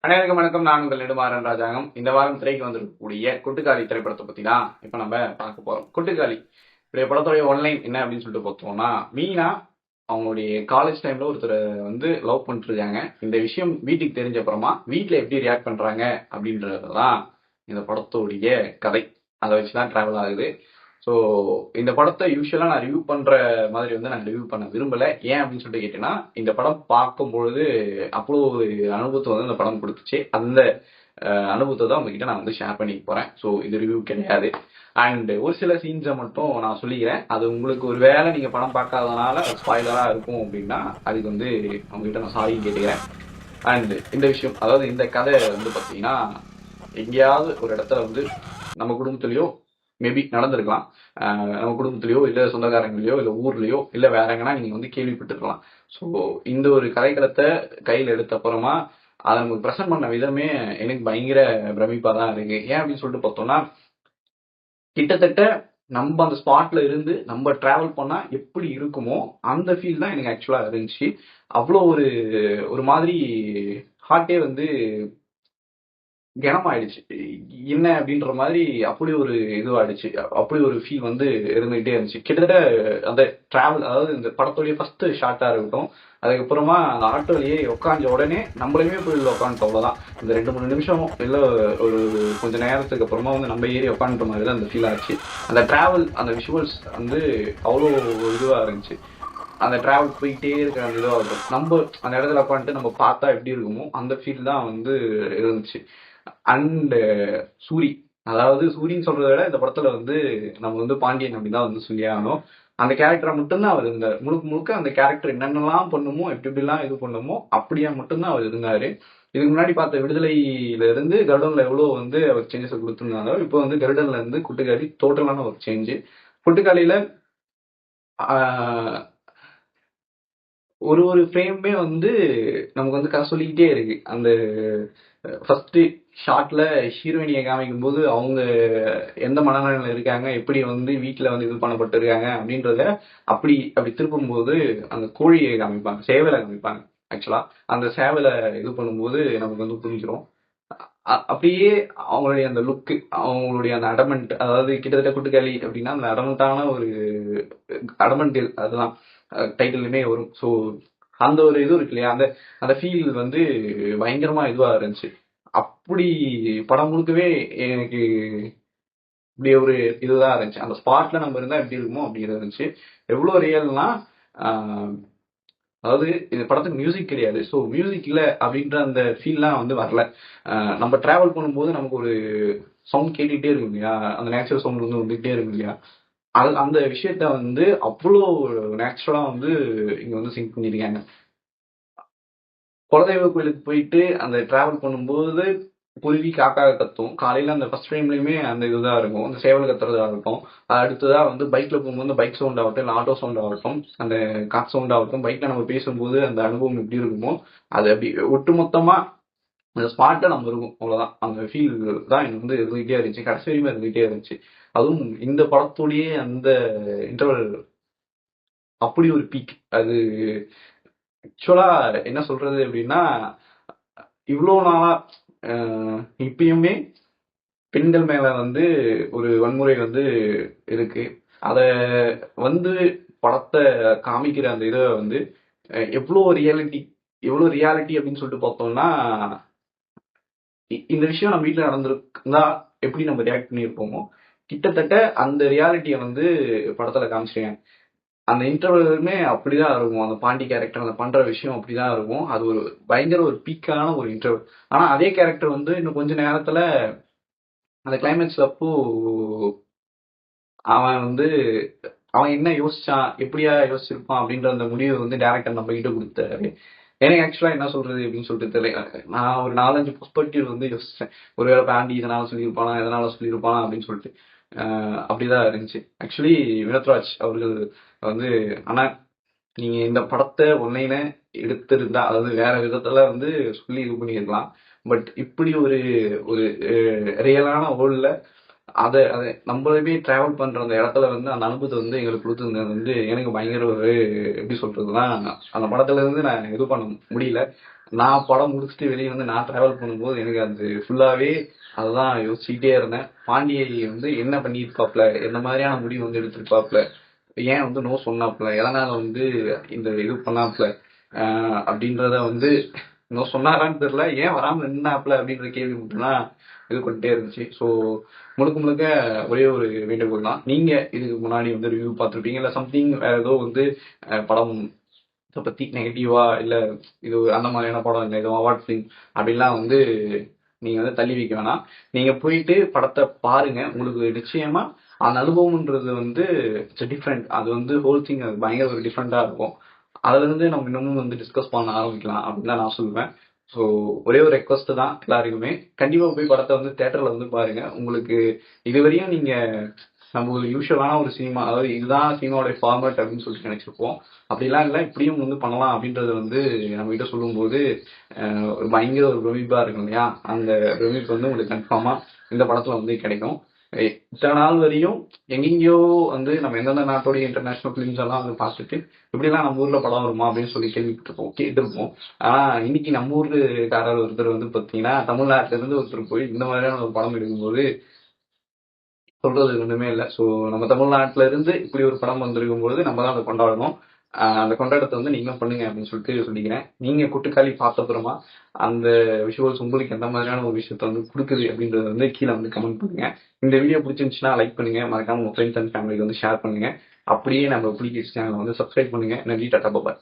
அனைவருக்கும் வணக்கம். நான் உங்கள் நெடுமாறன் ராஜாங்கம். இந்த வாரம் திரைக்கு வந்திருக்கக்கூடிய கொட்டுக்காளி திரைப்படத்தை பத்தி தான் இப்ப நம்ம பார்க்க போறோம். கொட்டுக்காளி இப்படி படத்துடைய ஒன்லைன் என்ன அப்படின்னு சொல்லிட்டு பார்த்தோம்னா, மீனா அவங்களுடைய காலேஜ் டைம்ல ஒருத்தரை வந்து லவ் பண்ணிட்டு இருக்காங்க. இந்த விஷயம் வீட்டுக்கு தெரிஞ்ச அப்புறமா வீட்டுல எப்படி ரியாக்ட் பண்றாங்க அப்படின்றதுதான் இந்த படத்துடைய கதை. அதை வச்சுதான் டிராவல் ஆகுது. ஸோ இந்த படத்தை யூஸ்வலா நான் ரிவ்யூ பண்ற மாதிரி வந்து நான் ரிவ்யூ பண்ண விரும்பல. ஏன் அப்படின்னு சொல்லிட்டு கேட்டீங்கன்னா, இந்த படம் பார்க்கும் பொழுது அவ்வளோ ஒரு அனுபவத்தை வந்து இந்த படம் கொடுத்துச்சு. அந்த அனுபவத்தை தான் உங்ககிட்ட நான் வந்து ஷேர் பண்ணிக்க போறேன். ஸோ இது ரிவ்யூ கிடையாது. அண்ட் ஒரு சில சீன்ஸை மட்டும் நான் சொல்லிக்கிறேன். அது உங்களுக்கு ஒரு வேளை நீங்க படம் பார்க்காதனால ஸ்பாய்லரா இருக்கும் அப்படின்னா அதுக்கு வந்து உங்ககிட்ட நான் சாரி கேட்டுக்கிறேன். அண்ட் இந்த விஷயம், அதாவது இந்த கதை வந்து பார்த்தீங்கன்னா, எங்கேயாவது ஒரு இடத்துல வந்து நம்ம குடும்பத்திலயோ மேபி நடந்திருக்கலாம். நம்ம குடும்பத்திலயோ இல்ல சொந்தக்காரங்களையோ இல்ல ஊர்லயோ இல்ல வேற எங்கன்னா நீங்க வந்து கேள்விப்பட்டிருக்கலாம். ஸோ இந்த ஒரு கதைக்களத்தை கையில் எடுத்த அப்புறமா அதை நமக்கு பிரசன்ட் பண்ண விதமே எனக்கு பயங்கர பிரமிப்பா தான் இருக்கு. ஏன் அப்படின்னு சொல்லிட்டு பார்த்தோம்னா, கிட்டத்தட்ட நம்ம அந்த ஸ்பாட்ல இருந்து நம்ம டிராவல் பண்ணா எப்படி இருக்குமோ அந்த ஃபீல் தான் எனக்கு ஆக்சுவலா இருந்துச்சு. அவ்வளோ ஒரு ஒரு மாதிரி ஹார்ட்டே வந்து கனமாயிடுச்சு. என்ன அப்படின்ற மாதிரி அப்படி ஒரு இதுவாயிடுச்சு. அப்படி ஒரு ஃபீல் வந்து இருந்துகிட்டே இருந்துச்சு. கிட்டத்தட்ட அந்த டிராவல், அதாவது இந்த படத்துடைய ஃபர்ஸ்ட் ஷார்ட்டா இருக்கட்டும், அதுக்கப்புறமா அந்த ஆட்டோல ஏறி உட்காந்த உடனே நம்மளையுமே போய் உட்காந்துட்டோம். அவ்வளவுதான். இந்த 2-3 நிமிஷம் இல்ல ஒரு கொஞ்ச நேரத்துக்கு அப்புறமா வந்து நம்ம ஏறி உட்காந்துட்ட மாதிரி தான் அந்த ஃபீல் ஆச்சு. அந்த டிராவல், அந்த விஷுவல்ஸ் வந்து அவ்வளோ இதுவா இருந்துச்சு. அந்த டிராவல் போயிட்டே இருக்கிற அந்த இதுவாக இருக்கும். நம்ம அந்த இடத்துல உட்காந்துட்டு நம்ம பார்த்தா எப்படி இருக்குமோ அந்த ஃபீல் தான் வந்து இருந்துச்சு. அண்ட் சூரி, அதாவது சூரின்னு சொல்றதை விட இந்த படத்துல வந்து நம்ம வந்து பாண்டியன் அப்படிதான் வந்து சொல்லி ஆகணும். அந்த கேரக்டரை மட்டும்தான் அவர் இருந்தார். முழுக்க முழுக்க அந்த கேரக்டர் என்னென்னலாம் பண்ணுமோ எப்படி எப்படிலாம் இது பண்ணுமோ அப்படியா மட்டும்தான் அவர் இருந்தாரு. இதுக்கு முன்னாடி பார்த்த விடுதலையில இருந்து கருடன்ல எவ்வளவு வந்து அவர் சேஞ்சஸ் கொடுத்துருந்தாங்க. இப்போ வந்து கருடன்ல இருந்து குட்டுக்காளி டோட்டலான ஒரு சேஞ்சு. குட்டுக்காளியில ஒரு ஒரு ஃப்ரேமுமே வந்து நமக்கு வந்து கதை சொல்லிக்கிட்டே இருக்கு. அந்த ஃபர்ஸ்ட் ஷார்ட்ல ஹீரோயினியை காமிக்கும் போது அவங்க எந்த மனநிலையில இருக்காங்க, எப்படி வந்து வீட்டுல வந்து இது பண்ணப்பட்டு இருக்காங்க அப்படின்றத அப்படி அப்படி திருப்பும் போது அந்த கோழியை காமிப்பாங்க, சேவலை காமிப்பாங்க. ஆக்சுவலா அந்த சேவலை இது பண்ணும்போது நமக்கு வந்து புரிஞ்சிடும். அப்படியே அவங்களுடைய அந்த லுக்கு, அவங்களுடைய அந்த அடமெண்ட், அதாவது கிட்டத்தட்ட குட்டுக்காளி அப்படின்னா அந்த அடமெண்டான ஒரு அடமெண்ட், அதுதான் டைட்டிலுமே வரும். ஸோ அந்த ஒரு இது இருக்கு இல்லையா, அந்த அந்த ஃபீல் வந்து பயங்கரமா இதுவா இருந்துச்சு. அப்படி படம் முழுக்கவே எனக்கு இப்படி ஒரு இதுதான் இருந்துச்சு. அந்த ஸ்பாட்ல நம்ம இருந்தா எப்படி இருக்குமோ அப்படி இருந்துச்சு. எவ்வளவு ரியல்னா, அதாவது இந்த படத்துக்கு மியூசிக் கிடையாது. ஸோ மியூசிக் இல்லை அப்படின்ற அந்த ஃபீல்லாம் வந்து வரல. நம்ம டிராவல் பண்ணும்போது நமக்கு ஒரு சவுண்ட் கேட்டுக்கிட்டே இருக்கும் இல்லையா, அந்த நேச்சுரல் சவுண்ட் வந்து வந்துகிட்டே இருக்கும் இல்லையா, அது அந்த விஷயத்த வந்து அவ்வளோ நேச்சுரலா வந்து இங்க வந்து சிங்க் பண்ணிருக்காங்க. குலதெய்வ கோயிலுக்கு போயிட்டு அந்த டிராவல் பண்ணும்போது குருவி காக்கா கத்தும். காலையில அந்த ஃபர்ஸ்ட் டைம்லயுமே அந்த இதுதான் இருக்கும், அந்த சேவல் கத்துறதா இருக்கும். அடுத்ததா வந்து பைக்ல போகும்போது பைக் சவுண்ட் ஆகட்டும், இல்லை ஆட்டோ சவுண்ட் ஆகட்டும், அந்த கார் சவுண்ட் ஆகட்டும், பைக்ல நம்ம பேசும்போது அந்த அனுபவம் எப்படி இருக்குமோ அது அப்படி ஒட்டுமொத்தமா அந்த ஸ்பாட்ல நம்ம இருக்கும். அவ்வளவுதான். அந்த ஃபீல் தான் எனக்கு வந்து இருந்துகிட்டே இருந்துச்சு. கடைசி வரையுமே இருந்துகிட்டே இருந்துச்சு. அதுவும் இந்த படத்துடைய அந்த இன்டர்வல் அப்படி ஒரு பீக். அது ஆக்சுவலா என்ன சொல்றது அப்படின்னா, இவ்வளவு நாளா இப்பயுமே பெண்கள் மேல வந்து ஒரு வன்முறை வந்து இருக்கு. அத வந்து படத்தை காமிக்கிற அந்த இதை வந்து எவ்வளவு ரியாலிட்டி, எவ்வளவு ரியாலிட்டி அப்படின்னு சொல்லிட்டு பார்த்தோம்னா, இந்த விஷயம் நம்ம வீட்டுல நடந்திருந்தா எப்படி நம்ம ரியாக்ட் பண்ணியிருப்போமோ கிட்டத்தட்ட அந்த ரியாலிட்டியை வந்து படத்துல காமிச்சிருக்காங்க. அந்த இன்டர்வலுமே அப்படிதான் இருக்கும். அந்த பாண்டி கேரக்டர் அந்த பண்ற விஷயம் அப்படிதான் இருக்கும். அது ஒரு பயங்கர ஒரு பீக்கான ஒரு இன்டர்வல். ஆனா அதே கேரக்டர் வந்து இன்னும் கொஞ்ச நேரத்துல அந்த கிளைமேக்ஸ்ல அப்போ அவன் வந்து அவன் என்ன யோசிச்சான், எப்படியா யோசிச்சிருப்பான் அப்படின்ற அந்த முடிவு வந்து டேரக்டர் நம்ம கிட்ட கொடுத்தாரு. எனக்கு ஆக்சுவலா என்ன சொல்றது அப்படின்னு சொல்லிட்டு தெரியல. நான் ஒரு 4-5 பெர்ஸ்பெக்டிவ் வந்து யோசிச்சேன். ஒருவேளை பாண்டி இதனால சொல்லியிருப்பானா, எதனால சொல்லியிருப்பானா அப்படின்னு சொல்லிட்டு. அப்படிதான் இருந்துச்சு. ஆக்சுவலி வினோத்ராஜ் அவர்கள் வந்து, ஆனா நீங்க இந்த படத்தை ஒன்னையில எடுத்திருந்தா, அதாவது வேற விதத்துல வந்து சொல்லி இது பண்ணியிருக்கலாம். பட் இப்படி ஒரு ஒரு ரியலான வேர்ல்ட்ல அதை நம்மளுமே டிராவல் பண்ற அந்த இடத்துல வந்து அந்த அனுபவத்தை வந்து எங்களுக்கு கொடுத்துருந்தது வந்து எனக்கு பயங்கர ஒரு எப்படி சொல்றதுன்னா, அந்த படத்துல இருந்து நான் இது பண்ண முடியல. நான் படம் முடிச்சுட்டு வெளியே வந்து நான் டிராவல் பண்ணும்போது எனக்கு அது ஃபுல்லாவே அதுதான் யோசிச்சுக்கிட்டே இருந்தேன். பாண்டியை வந்து என்ன பண்ணியிருப்பாப்ல, என்ன மாதிரியான முடிவு வந்து எடுத்திருப்பாப்ல, ஏன் வந்து நோ சொன்னாப்ல, எதனால வந்து இந்த இது பண்ணாப்ல அப்படின்றத வந்து இன்னும் சொன்னாரான்னு தெரியல, ஏன் வராம நின்னாப்ல அப்படின்ற கேள்வி மட்டும்தான் இது பண்ணிட்டே இருந்துச்சு. ஸோ முழுக்க முழுக்க ஒரே ஒரு வேண்டுகோள் தான். நீங்க இதுக்கு முன்னாடி வந்து ரிவ்யூ பார்த்துருப்பீங்க, இல்லை சம்திங் வேற ஏதோ வந்து படம் இதை பத்தி நெகட்டிவா இல்ல இது அந்த மாதிரியான படம் இல்லை, இது அவார்ட் ஃபிலிம் அப்படின்லாம் வந்து நீங்க வந்து தள்ளி வைக்க வேணாம். நீங்க போயிட்டு படத்தை பாருங்க, உங்களுக்கு நிச்சயமா அந்த அனுபவம்ன்றது வந்து இட்ஸ் டிஃப்ரெண்ட். அது வந்து ஹோல் திங் அது பயங்கர ஒரு டிஃப்ரெண்டா இருக்கும். அதுல இருந்து நம்ம இன்னமும் வந்து டிஸ்கஸ் பண்ண ஆரம்பிக்கலாம் அப்படின்னு தான் நான் சொல்லுவேன். ஸோ ஒரே ஒரு ரெக்வஸ்ட் தான் எல்லாருக்குமே, கண்டிப்பா போய் படத்தை வந்து தியேட்டர்ல வந்து பாருங்க. உங்களுக்கு இதுவரையும் நீங்க நம்ம ஒரு யூஸ்வலான ஒரு சினிமா, அதாவது இதுதான் சினிமாவோட ஃபார்மேட் அப்படின்னு சொல்லிட்டு நினைச்சிருப்போம். அப்படிலாம் இல்லை, இப்படியும் வந்து பண்ணலாம் அப்படின்றது வந்து நம்ம கிட்ட சொல்லும்போது ஒரு பயங்கர ஒரு பிரமிப்பா இருக்கும் இல்லையா? அந்த பிரமிப்பு வந்து உங்களுக்கு கன்ஃபார்மா இந்த படத்துல வந்து கிடைக்கும். இத்தனை நாள் வரையும் எங்கெங்கயோ வந்து நம்ம எந்தெந்த நாட்டோடைய இன்டர்நேஷனல் ஃபிலிம்ஸ் எல்லாம் வந்து பார்த்துட்டு இப்படிலாம் நம்ம ஊர்ல படம் வருமா அப்படின்னு சொல்லி கேட்டிருப்போம். ஆனா இன்னைக்கு நம்ம ஊருக்காரர் ஒருத்தர் வந்து பாத்தீங்கன்னா தமிழ்நாட்டுல இருந்து ஒருத்தர் போய் இந்த மாதிரியான ஒரு படம் எடுக்கும்போது சொல்றது ஒண்ணுமே இல்லை. ஸோ நம்ம தமிழ்நாட்டுல இருந்து இப்படி ஒரு படம் வந்திருக்கும் பொழுது நம்ம தான் அதை கொண்டாடணும். அந்த கொண்டாட்டத்தை வந்து நீங்களும் பண்ணுங்க அப்படின்னு சொல்லிட்டு சொல்லிக்கிறேன். நீங்க கொட்டுக்காளி பார்த்த அப்புறமா அந்த விஷுவல்ஸ் உங்களுக்கு எந்த மாதிரியான ஒரு விஷயத்த வந்து கொடுக்குது அப்படின்றத வந்து கீழே வந்து கமெண்ட் பண்ணுங்க. இந்த வீடியோ பிடிச்சிருந்துச்சுன்னா லைக் பண்ணுங்க, மறக்காம உங்க ஃப்ரெண்ட்ஸ் அண்ட் ஃபேமிலிக்கு வந்து ஷேர் பண்ணுங்க. அப்படியே நம்ம புலிகேட்ஸ் சேனலை வந்து சப்ஸ்கிரைப் பண்ணுங்க. நன்றி, டாடா, பாய்.